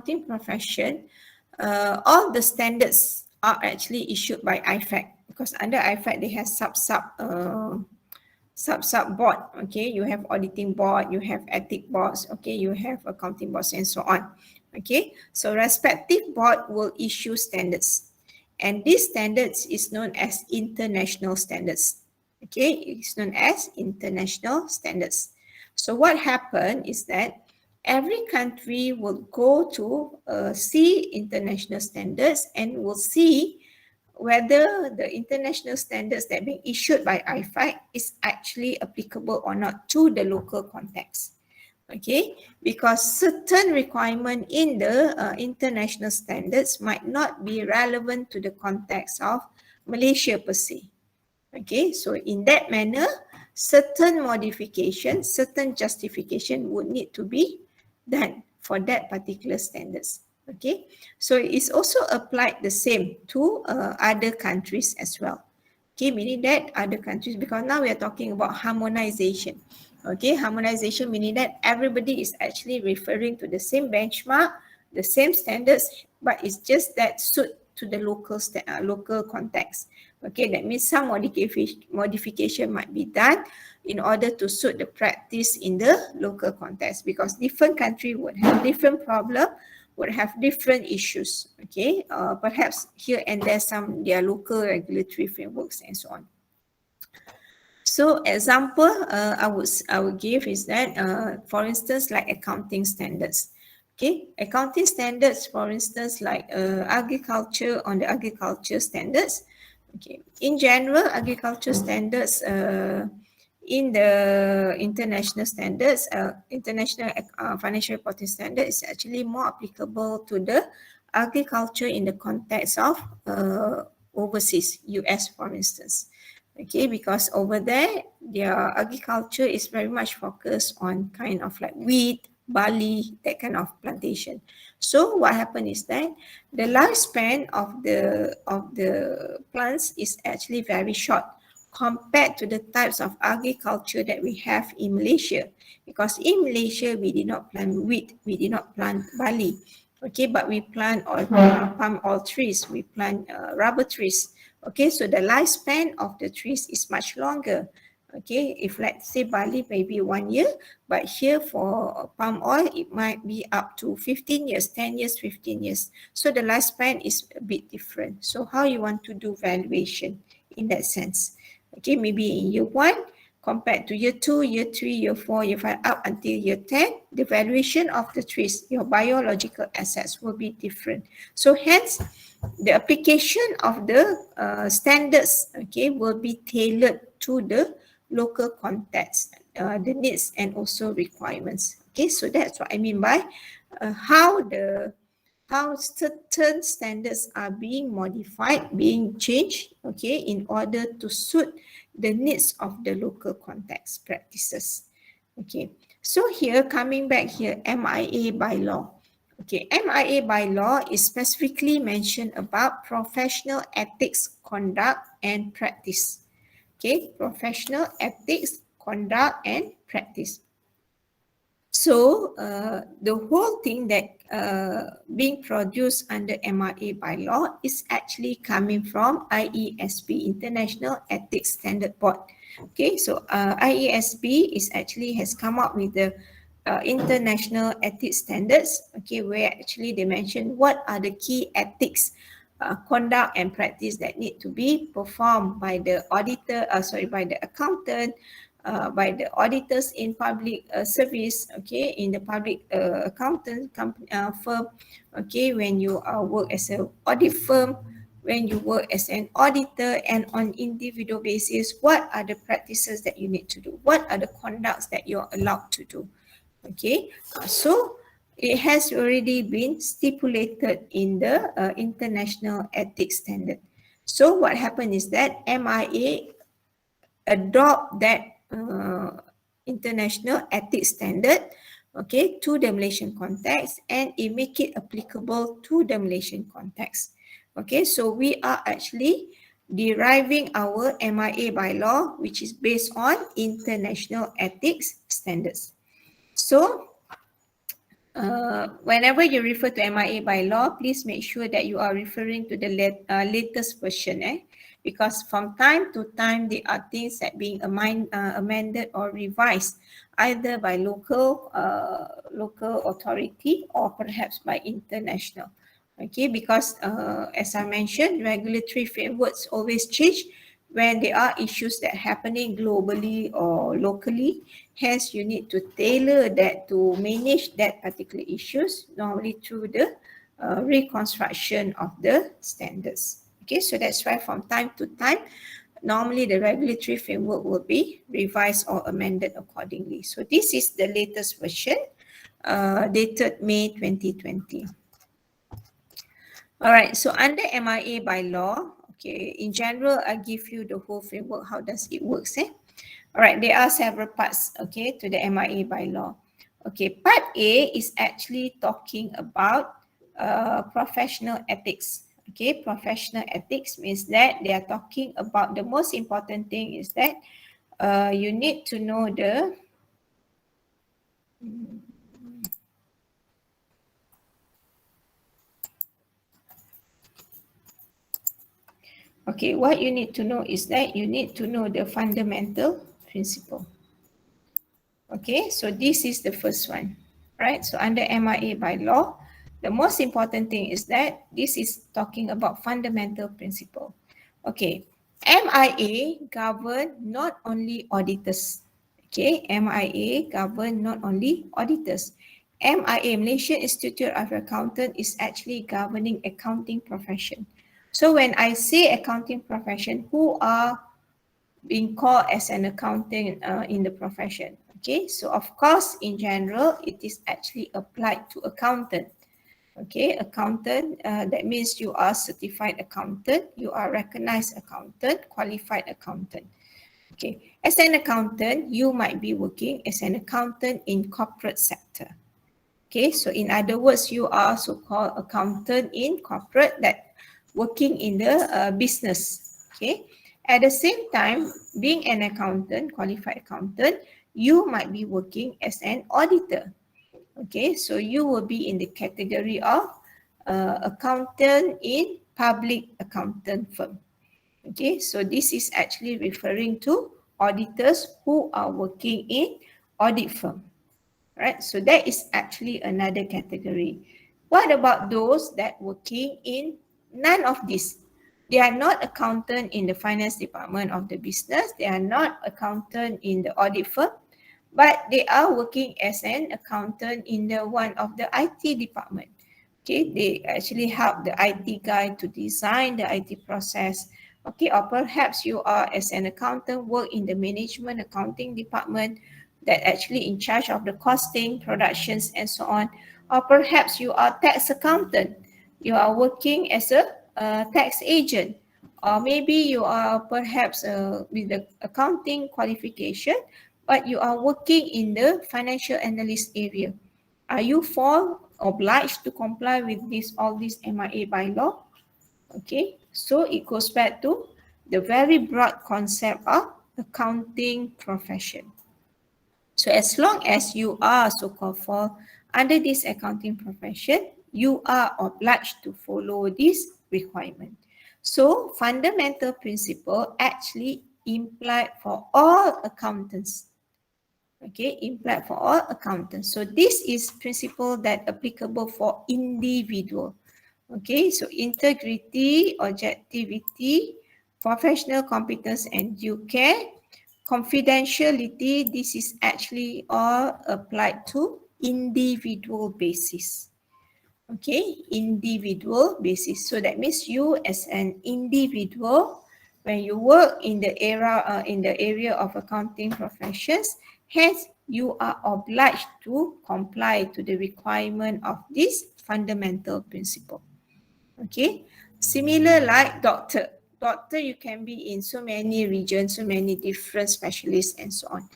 accounting profession, all the standards are actually issued by IFAC, because under IFAC they have sub board. Okay, you have auditing board, you have ethic boards, okay, you have accounting boards, and so on. Okay, so respective board will issue standards, and these standards is known as international standards. Okay, it's known as international standards. So what happened is that every country will go to see international standards and will see whether the international standards that being issued by IFAC is actually applicable or not to the local context. Okay, because certain requirement in the international standards might not be relevant to the context of Malaysia per se. Okay, so in that manner, certain modification, certain justification would need to be done for that particular standards. Okay, so it's also applied the same to other countries as well. Okay, meaning that other countries, because now we are talking about harmonization. Okay, harmonization meaning that everybody is actually referring to the same benchmark, the same standards, but it's just that suit to the local context. Okay, that means some modification might be done in order to suit the practice in the local context, because different country would have different problem, would have different issues. Okay, perhaps here and there some their local regulatory frameworks and so on. So example I would give is that for instance, like accounting standards. Okay, accounting standards, for instance, like agriculture, on the agriculture standards. Okay, in general, agriculture standards in the international standards, international financial reporting standard is actually more applicable to the agriculture in the context of overseas, US for instance. Okay, because over there, their agriculture is very much focused on kind of like wheat, barley, that kind of plantation. So what happened is that the lifespan of the plants is actually very short compared to the types of agriculture that we have in Malaysia. Because in Malaysia, we did not plant wheat, we did not plant barley. Okay, but we plant palm oil trees, we plant rubber trees. Okay, so the lifespan of the trees is much longer. Okay, if let's say barley maybe 1 year, but here for palm oil, it might be up to 15 years, 10 years, 15 years. So the lifespan is a bit different. So how you want to do valuation in that sense? Okay, maybe in year 1, compared to year 2, year 3, year 4, year 5, up until year 10, the valuation of the trees, your biological assets will be different. So hence, the application of the standards, okay, will be tailored to the local context, the needs and also requirements. Okay, so that's what I mean by how certain standards are being modified, being changed, okay, in order to suit the needs of the local context practices. Okay, so here, coming back here, MIA by law. Okay, MIA by law is specifically mentioned about professional ethics, conduct, and practice. Okay, professional ethics, conduct, and practice. So the whole thing that being produced under MIA by law is actually coming from IESB, International Ethics Standard Board. Okay, so IESB is actually has come up with the international ethics standards, okay, where actually they mention what are the key ethics, conduct and practice that need to be performed by the auditor, by the accountant, by the auditors in public service, okay, in the public accountant company, firm, okay, when you work as an audit firm, when you work as an auditor, and on individual basis, what are the practices that you need to do? What are the conducts that you're allowed to do? Okay, so it has already been stipulated in the international ethics standard. So what happened is that MIA adopt that international ethics standard, okay, to the Malaysian context, and it make it applicable to the Malaysian context. Okay, so we are actually deriving our MIA by law, which is based on international ethics standards. So Whenever you refer to MIA by law, please make sure that you are referring to the latest version, because from time to time there are things that being amended or revised either by local authority or perhaps by international. Okay, because as I mentioned, regulatory frameworks always change when there are issues that are happening globally or locally. Hence, you need to tailor that to manage that particular issues, normally through the reconstruction of the standards. Okay, so that's why from time to time, normally the regulatory framework will be revised or amended accordingly. So this is the latest version, dated May 2020. All right, so under MIA by law, okay, in general, I give you the whole framework, how does it works, All right, there are several parts, okay, to the MIA by law. Okay, part A is actually talking about professional ethics. Okay, professional ethics means that they are talking about the most important thing is that you need to know the okay, what you need to know is that you need to know the fundamental principle. Okay, so this is the first one, right? So under MIA by law, the most important thing is that this is talking about fundamental principle. Okay, MIA govern not only auditors. Okay, MIA govern not only auditors. MIA, Malaysian Institute of Accountant, is actually governing accounting profession. So when I say accounting profession, who are being called as an accountant in the profession? Okay, so of course, in general, it is actually applied to accountant. Okay, accountant, that means you are certified accountant, you are recognized accountant, qualified accountant. Okay, as an accountant, you might be working as an accountant in corporate sector. Okay, so in other words, you are so-called accountant in corporate, that working in the business. Okay, at the same time, being an accountant, qualified accountant, you might be working as an auditor. Okay, so you will be in the category of accountant in public accountant firm. Okay, so this is actually referring to auditors who are working in audit firm. Right, so that is actually another category. What about those that working in none of this? They are not accountant in the finance department of the business. They are not accountant in the audit firm, but they are working as an accountant in the one of the IT department. Okay, they actually help the IT guy to design the IT process. Okay, or perhaps you are as an accountant work in the management accounting department that actually in charge of the costing, productions, and so on. Or perhaps you are tax accountant. You are working as a tax agent. Or maybe you are perhaps with the accounting qualification, but you are working in the financial analyst area. Are you obliged to comply with all these MIA by law? Okay, so it goes back to the very broad concept of accounting profession. So as long as you are so-called fall under this accounting profession, you are obliged to follow this requirement. So fundamental principle actually implied for all accountants. Okay, implied for all accountants. So this is principle that applicable for individual. Okay, so integrity, objectivity, professional competence and due care, confidentiality, this is actually all applied to individual basis. Okay, individual basis. So that means you as an individual, when you work in the area of accounting professions, hence you are obliged to comply to the requirement of this fundamental principle. Okay, similar like doctor. Doctor, you can be in so many regions, so many different specialists and so on.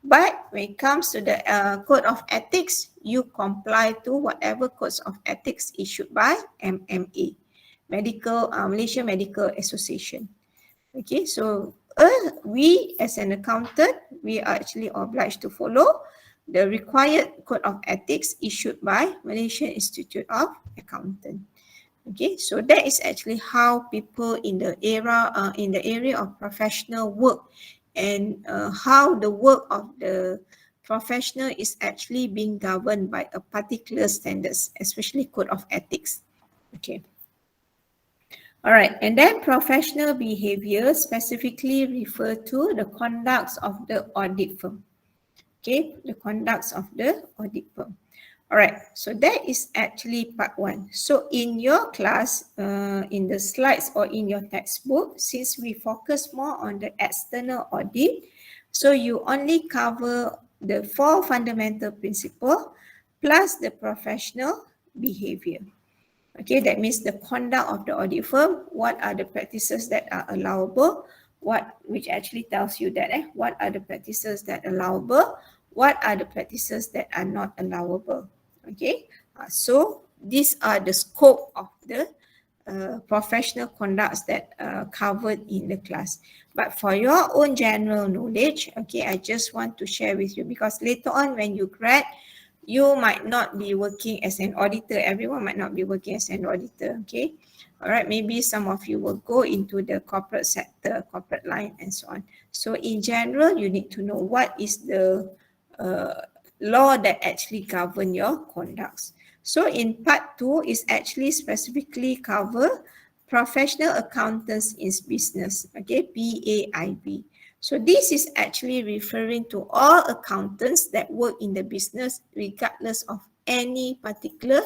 But when it comes to the code of ethics, you comply to whatever codes of ethics issued by MMA, Malaysia Medical Association. Okay, so we as an accountant, we are actually obliged to follow the required code of ethics issued by Malaysian Institute of Accountant. Okay, so that is actually how people in the area of professional work, and how the work of the professional is actually being governed by a particular standards, especially code of ethics. Okay. All right, and then professional behavior specifically refer to the conducts of the audit firm. Okay, the conducts of the audit firm. All right, so that is actually part one. So in your class, in the slides or in your textbook, since we focus more on the external audit, so you only cover the 4 fundamental principles plus the professional behavior. Okay, that means the conduct of the audit firm, what are the practices that are allowable, which actually tells you that what are the practices that are allowable, what are the practices that are not allowable. Okay, so these are the scope of the professional conducts that are covered in the class. But for your own general knowledge, okay, I just want to share with you, because later on when you grad, you might not be working as an auditor. Everyone might not be working as an auditor, okay? All right, maybe some of you will go into the corporate sector, corporate line, and so on. So in general, you need to know what is the law that actually govern your conducts. So in part 2 is actually specifically cover professional accountants in business, okay, PAIB. So this is actually referring to all accountants that work in the business regardless of any particular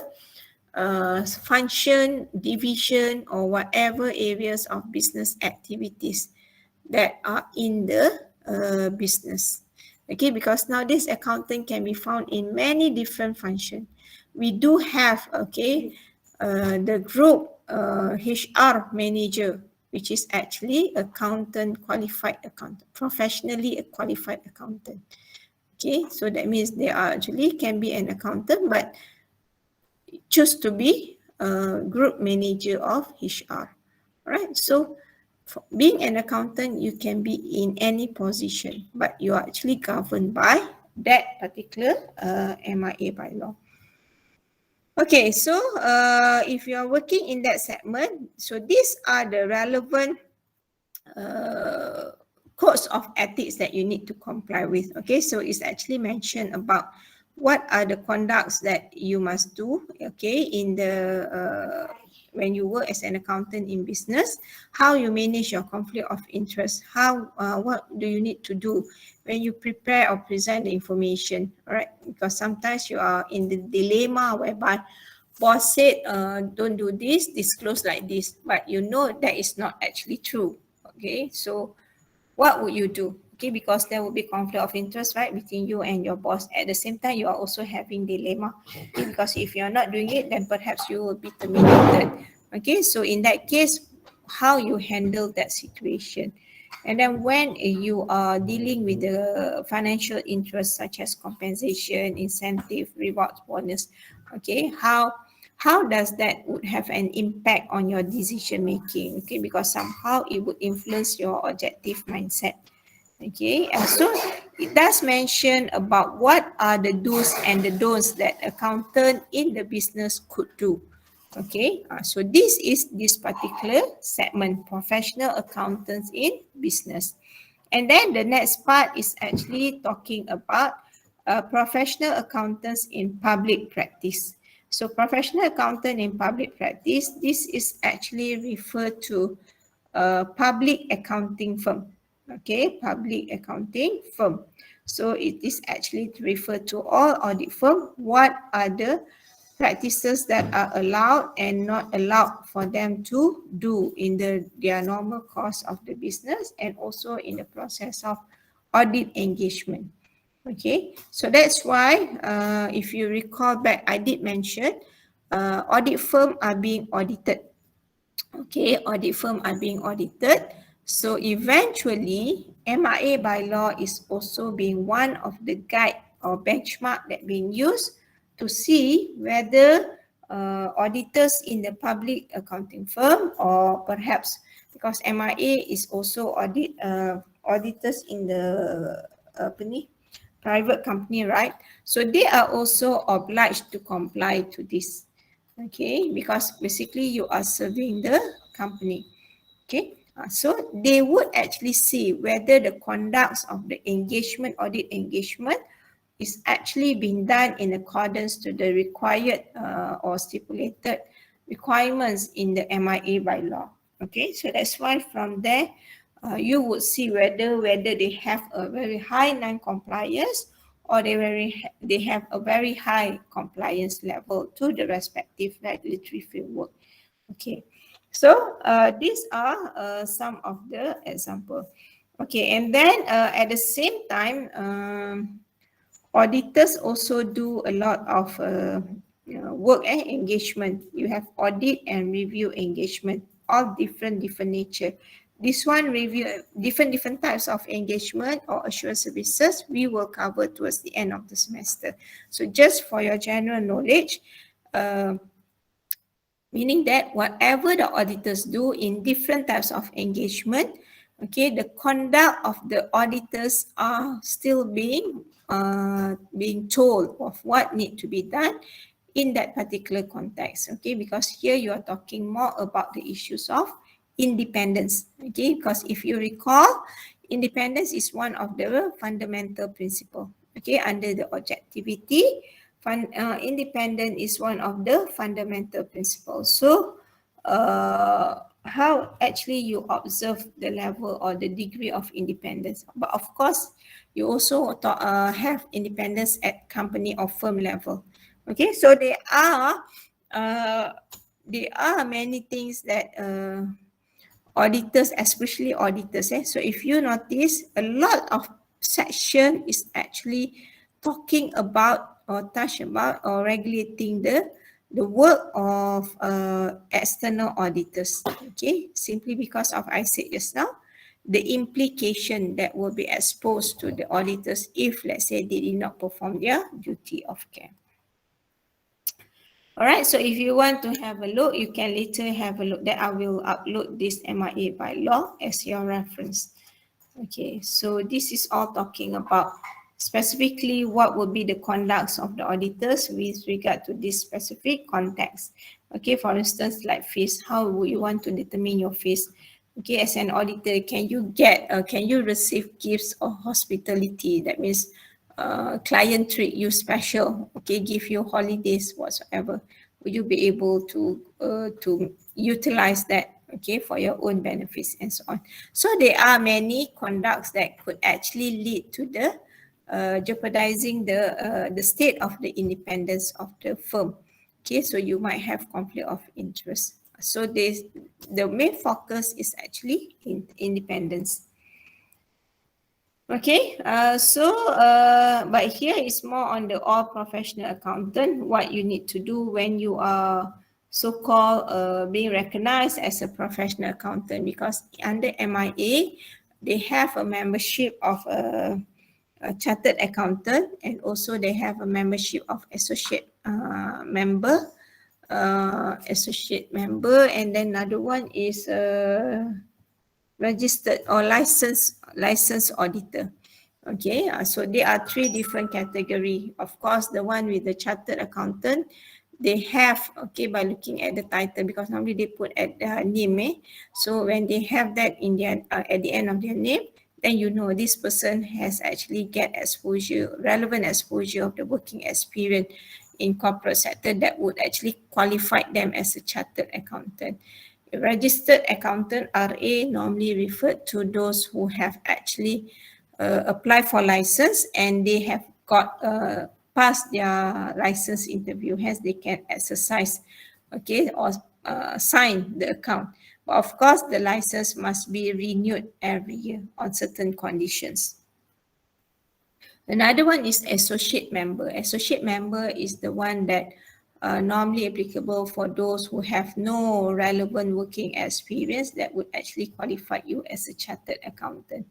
function, division, or whatever areas of business activities that are in the business. Okay, because nowadays accountant can be found in many different functions. We do have, okay, the group HR manager, which is actually accountant, qualified accountant, professionally a qualified accountant. Okay, so that means they are actually can be an accountant, but choose to be a group manager of HR. All right, so being an accountant, you can be in any position, but you are actually governed by that particular MIA bylaw. Okay, so if you are working in that segment, so these are the relevant codes of ethics that you need to comply with. Okay, so it's actually mentioned about what are the conducts that you must do, okay, in the when you work as an accountant in business, how you manage your conflict of interest, how what do you need to do when you prepare or present the information, all right? Because sometimes you are in the dilemma whereby boss said don't do this, disclose like this, but you know that is not actually true. Okay, so what would you do? Okay, because there will be conflict of interest, right, between you and your boss. At the same time, you are also having dilemma. Okay, because if you are not doing it, then perhaps you will be terminated. Okay, so in that case, how you handle that situation. And then when you are dealing with the financial interests such as compensation, incentive, rewards, bonus, okay, how does that would have an impact on your decision making? Okay, because somehow it would influence your objective mindset. Okay, so it does mention about what are the do's and the don'ts that accountant in the business could do. Okay, so this is this particular segment, professional accountants in business. And then the next part is actually talking about professional accountants in public practice. So professional accountant in public practice, this is actually referred to a public accounting firm. Okay, public accounting firm. So it is actually referred to all audit firm. What are the practices that are allowed and not allowed for them to do in their normal course of the business, and also in the process of audit engagement. Okay, so that's why if you recall back, I did mention audit firm are being audited. Okay, audit firm are being audited. So eventually, MIA bylaw is also being one of the guide or benchmark that being used to see whether auditors in the public accounting firm, or perhaps because MIA is also auditors in the private company, right? So they are also obliged to comply to this, okay, because basically you are serving the company, okay. So they would actually see whether the conduct of the engagement, audit engagement, is actually being done in accordance to the required or stipulated requirements in the MIA bylaw. Okay, so that's why from there you would see whether they have a very high non-compliance or they have a very high compliance level to the respective regulatory framework. Okay, so these are some of the examples. Okay, and then at the same time, auditors also do a lot of work and engagement. You have audit and review engagement, all different nature. This one review different types of engagement or assurance services we will cover towards the end of the semester. So just for your general knowledge, uh, meaning that whatever the auditors do in different types of engagement, okay, the conduct of the auditors are still being told of what need to be done in that particular context, okay, because here you are talking more about the issues of independence, okay, because if you recall, independence is one of the fundamental principle, okay, under the objectivity. Independent is one of the fundamental principles. So, how actually you observe the level or the degree of independence. But of course, you also have independence at company or firm level. Okay, so uh, there are many things that auditors, especially auditors. So if you notice, a lot of section is actually talking about or touch about or regulating the work of external auditors. Okay, simply because of I said just now, the implication that will be exposed to the auditors if, let's say, they did not perform their duty of care. All right, so if you want to have a look, you can later have a look that I will upload this MIA bylaw as your reference. Okay, so this is all talking about specifically what will be the conducts of the auditors with regard to this specific context. Okay, for instance, like fees, how would you want to determine your fees? Okay, as an auditor, can you receive gifts or hospitality? That means client treat you special, okay, give you holidays whatsoever. Will you be able to utilize that, okay, for your own benefits and so on? So there are many conducts that could actually lead to the jeopardizing the state of the independence of the firm. Okay, so you might have conflict of interest. So the main focus is actually in independence. Okay, but here is more on the all professional accountant, what you need to do when you are so-called being recognized as a professional accountant, because under MIA, they have a membership of a chartered accountant, and also they have a membership of associate member, and then another one is registered or licensed auditor. Okay, so there are three different category. Of course, the one with the chartered accountant, they have, okay, by looking at the title, because normally they put at their name. So when they have that in their at the end of their name, then you know this person has actually get exposure, relevant exposure of the working experience in corporate sector that would actually qualify them as a chartered accountant. A registered accountant, RA, normally referred to those who have actually applied for license and they have got passed their license interview, hence they can exercise, okay, or sign the account. But of course, the license must be renewed every year on certain conditions. Another one is associate member. Associate member is the one that normally applicable for those who have no relevant working experience that would actually qualify you as a chartered accountant.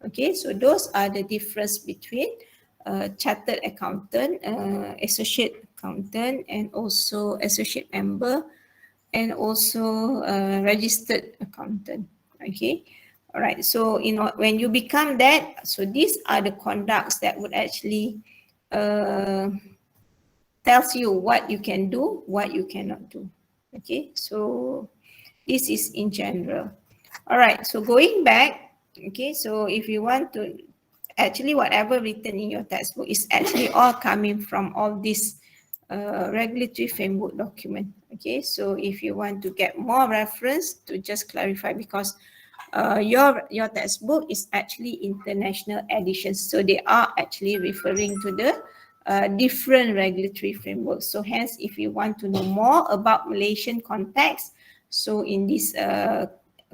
Okay, so those are the difference between chartered accountant, associate accountant, and also associate member, and also registered accountant. Okay. All right, so when you become that, so these are the conducts that would actually tells you what you can do, what you cannot do. Okay, so this is in general. All right, so going back, okay, so if you want to, actually whatever written in your textbook is actually all coming from all this regulatory framework document. Okay, so if you want to get more reference, to just clarify, because your textbook is actually international editions, so they are actually referring to the different regulatory frameworks. So hence, if you want to know more about Malaysian context, so in this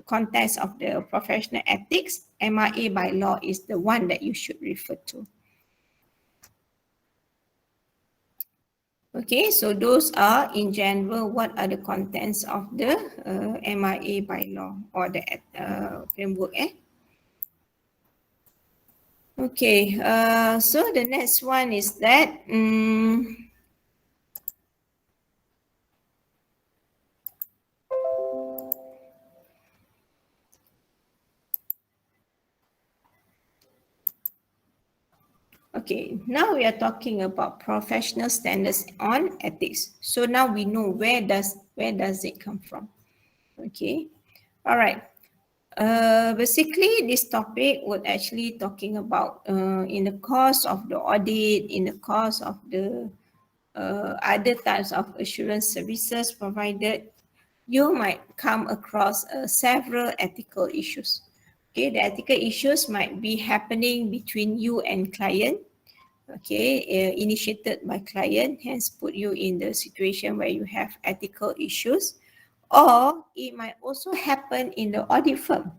context of the professional ethics, MIA by law is the one that you should refer to. Okay, so those are in general what are the contents of the MIA by law or the framework. Okay, so the next one is that okay, now we are talking about professional standards on ethics. So now we know where does it come from. Okay, all right. Basically, this topic would actually talking about in the course of the audit, in the course of the other types of assurance services provided, you might come across several ethical issues. Okay, the ethical issues might be happening between you and client. Okay, initiated by client, hence put you in the situation where you have ethical issues, or it might also happen in the audit firm.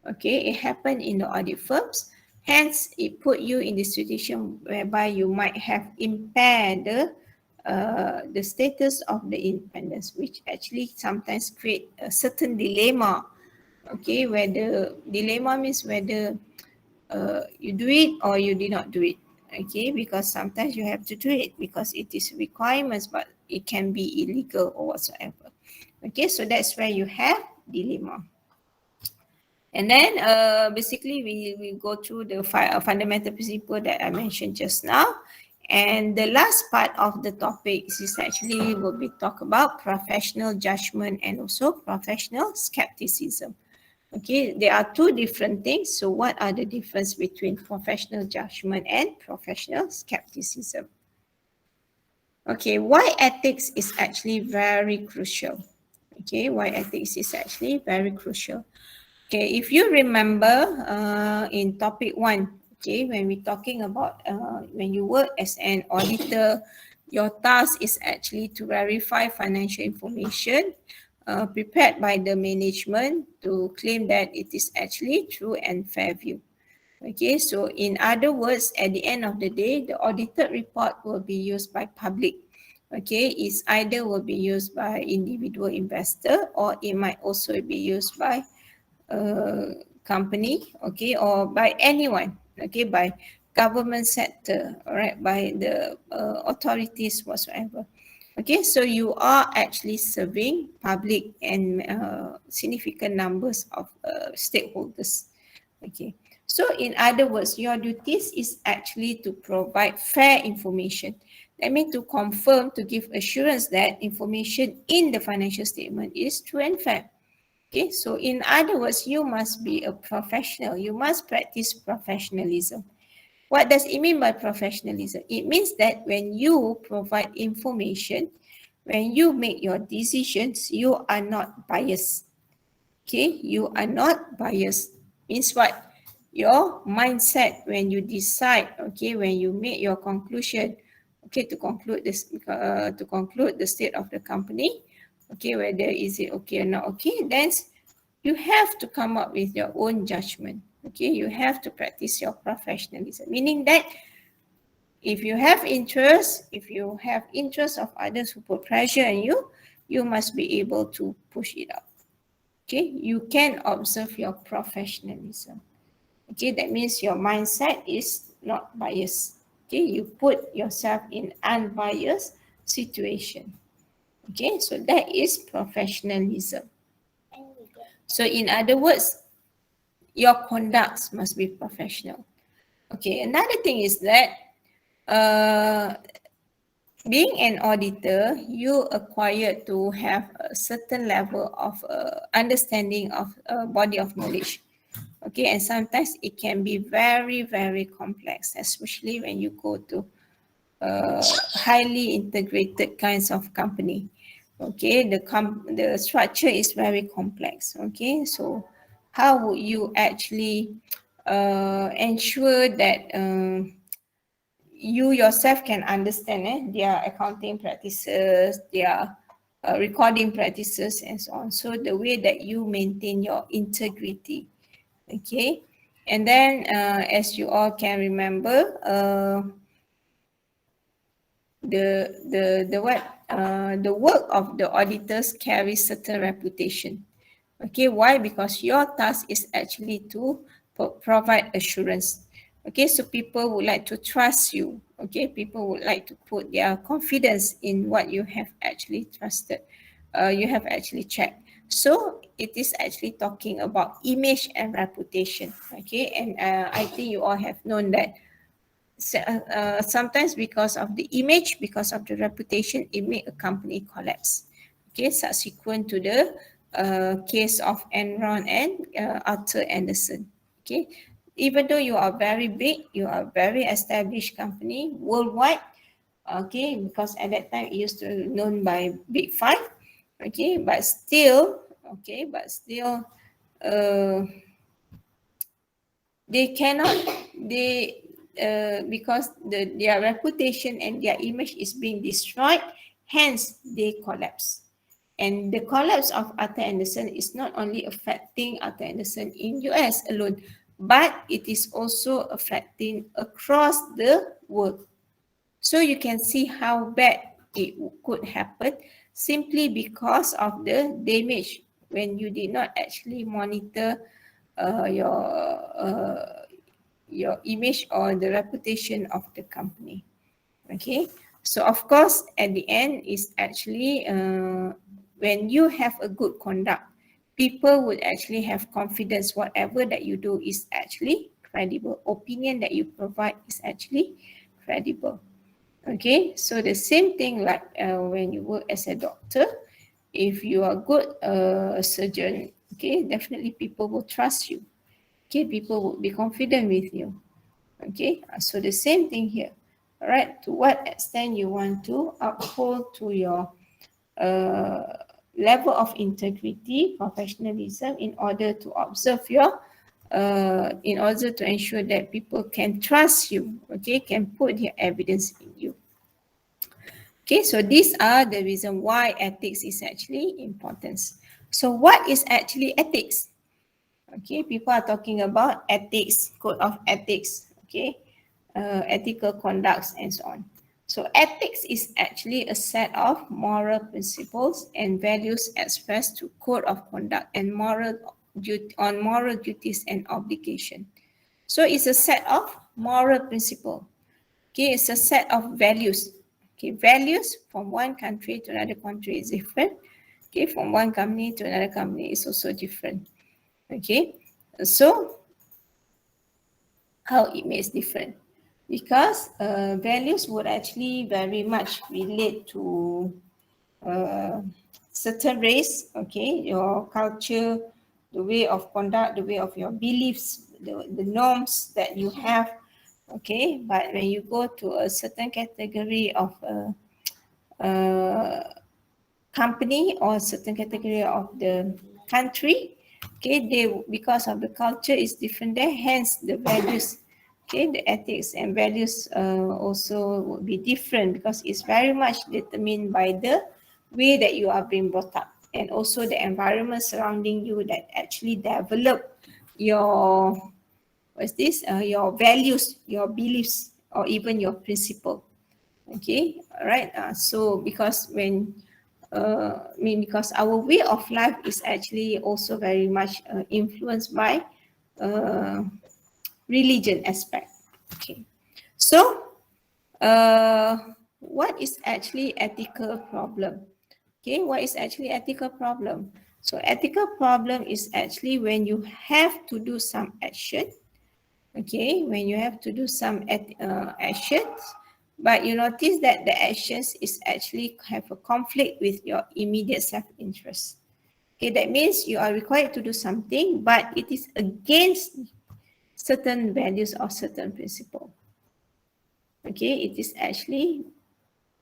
Okay, it happened in the audit firms, hence it put you in the situation whereby you might have impaired the status of the independence, which actually sometimes create a certain dilemma. Okay, where the dilemma means whether you do it or you did not do it. Okay, because sometimes you have to do it because it is requirements, but it can be illegal or whatsoever. Okay, so that's where you have dilemma. And then basically we go through the fundamental principle that I mentioned just now. And the last part of the topic is actually will be talk about professional judgment and also professional skepticism. Okay, there are two different things. So what are the difference between professional judgment and professional skepticism? Okay, why ethics is actually very crucial. Okay, why ethics is actually very crucial. Okay, if you remember in topic 1, okay, when we're talking about when you work as an auditor, your task is actually to verify financial information prepared by the management to claim that it is actually true and fair view. Okay, so in other words, at the end of the day, the audited report will be used by public. Okay, it's either will be used by individual investor or it might also be used by company, okay, or by anyone, okay, by government sector, all right, by the authorities whatsoever. Okay, so you are actually serving public and significant numbers of stakeholders. Okay, so in other words, your duties is actually to provide fair information. That means to confirm, to give assurance that information in the financial statement is true and fair. Okay, so in other words, you must be a professional. You must practice professionalism. What does it mean by professionalism? It means that when you provide information, when you make your decisions, you are not biased. Okay, you are not biased. Means what? Your mindset when you decide, okay, when you make your conclusion, okay, to conclude this, to conclude the state of the company, okay, whether is it okay or not okay, then you have to come up with your own judgment. Okay, you have to practice your professionalism, meaning that if you have interest, if you have interest of others who put pressure on you, you must be able to push it up. Okay, you can observe your professionalism. Okay, that means your mindset is not biased. Okay, you put yourself in unbiased situation. Okay, so that is professionalism. So in other words, your conducts must be professional. Okay, another thing is that being an auditor, you acquire to have a certain level of understanding of a body of knowledge. Okay, and sometimes it can be very, very complex, especially when you go to highly integrated kinds of company. Okay, the structure is very complex. Okay, so how would you actually ensure that you yourself can understand their accounting practices, their recording practices, and so on. So the way that you maintain your integrity. Okay, and then as you all can remember, the work of the auditors carries certain reputation. Okay, why? Because your task is actually to provide assurance. Okay, so people would like to trust you. Okay, people would like to put their confidence in what you have actually trusted, you have actually checked. So it is actually talking about image and reputation. Okay, and I think you all have known that sometimes because of the image, because of the reputation, it make a company collapse. Okay, subsequent to the case of Enron and Arthur Andersen. Okay, even though you are very big, you are a very established company worldwide. Okay, because at that time it used to known by Big Five. Okay, but still, uh, they cannot because their reputation and their image is being destroyed, hence they collapse. And the collapse of Arthur Andersen is not only affecting Arthur Andersen in US alone, but it is also affecting across the world. So you can see how bad it could happen simply because of the damage when you did not actually monitor uh, your uh, your image or the reputation of the company. Okay, so of course at the end is actually when you have a good conduct, people would actually have confidence whatever that you do is actually credible, opinion that you provide is actually credible. Okay, so the same thing like when you work as a doctor, if you are good surgeon, okay, definitely people will trust you. Okay, people will be confident with you. Okay, so the same thing here. All right, to what extent you want to uphold to your uh, level of integrity, professionalism in order to observe your, in order to ensure that people can trust you, okay, can put their evidence in you. Okay, so these are the reason why ethics is actually important. So what is actually ethics? Okay, people are talking about ethics, code of ethics, okay, ethical conducts and so on. So ethics is actually a set of moral principles and values expressed through code of conduct and moral duties and obligation. So it's a set of moral principle. Okay, it's a set of values. Okay, values from one country to another country is different. Okay, from one company to another company is also different. Okay, so how it makes different? Because values would actually very much relate to uh, certain race, okay, your culture, the way of conduct, the way of your beliefs, the norms that you have, okay. But when you go to a certain category of uh, company or certain category of the country, okay, they, because of the culture is different there, hence the values, okay, the ethics and values also would be different because it's very much determined by the way that you are being brought up and also the environment surrounding you that actually develop your, what's this, your values, your beliefs, or even your principle. Okay, all right. So because when because our way of life is actually also very much influenced by uh, religion aspect. Okay, so what is actually ethical problem? Okay, what is actually ethical problem? So ethical problem is actually when you have to do some action. Okay, when you have to do some actions, but you notice that the actions is actually have a conflict with your immediate self-interest. Okay, that means you are required to do something, but it is against certain values or certain principle. Okay, it is actually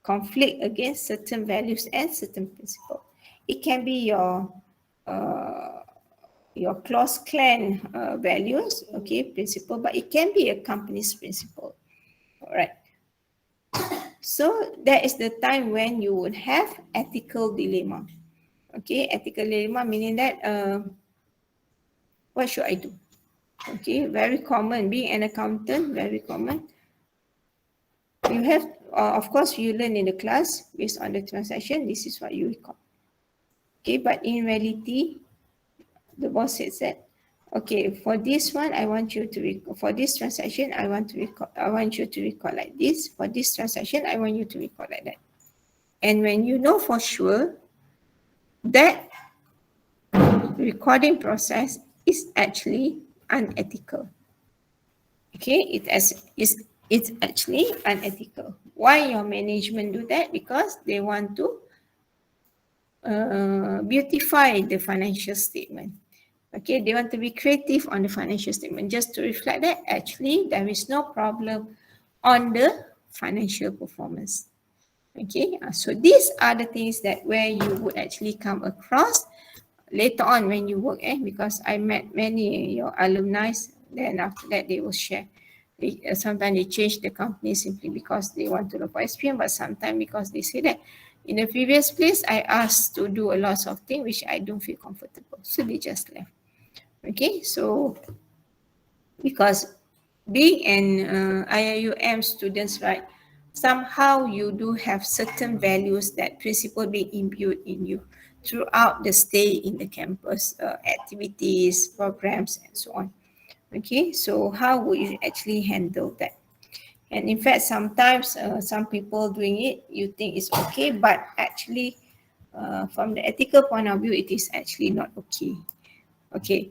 conflict against certain values and certain principle. It can be uh, your close clan values, okay, principle, but it can be a company's principle. All right. So that is the time when you would have ethical dilemma. Okay, ethical dilemma meaning that what should I do? Okay, very common. Being an accountant, very common. You have, of course, you learn in the class based on the transaction. This is what you record. Okay, but in reality, the boss says that, okay, for this one, I want you to for this transaction, I want you to record like this. For this transaction, I want you to record like that. And when you know for sure that recording process is actually unethical. Okay, it's actually unethical. Why your management do that? Because they want to beautify the financial statement. Okay, they want to be creative on the financial statement just to reflect that actually there is no problem on the financial performance. Okay, so these are the things that where you would actually come across later on when you work, because I met many your alumni, then after that they will share. Sometimes they change the company simply because they want to look for experience, but sometimes because they say that in the previous place I asked to do a lot of things which I don't feel comfortable, so they just left. Okay, so because being an IIUM students, right, somehow you do have certain values that principle being imbued in you throughout the stay in the campus, activities, programs, and so on. Okay, so how would you actually handle that? And in fact, sometimes some people doing it, you think it's okay, but actually, from the ethical point of view, it is actually not okay. Okay,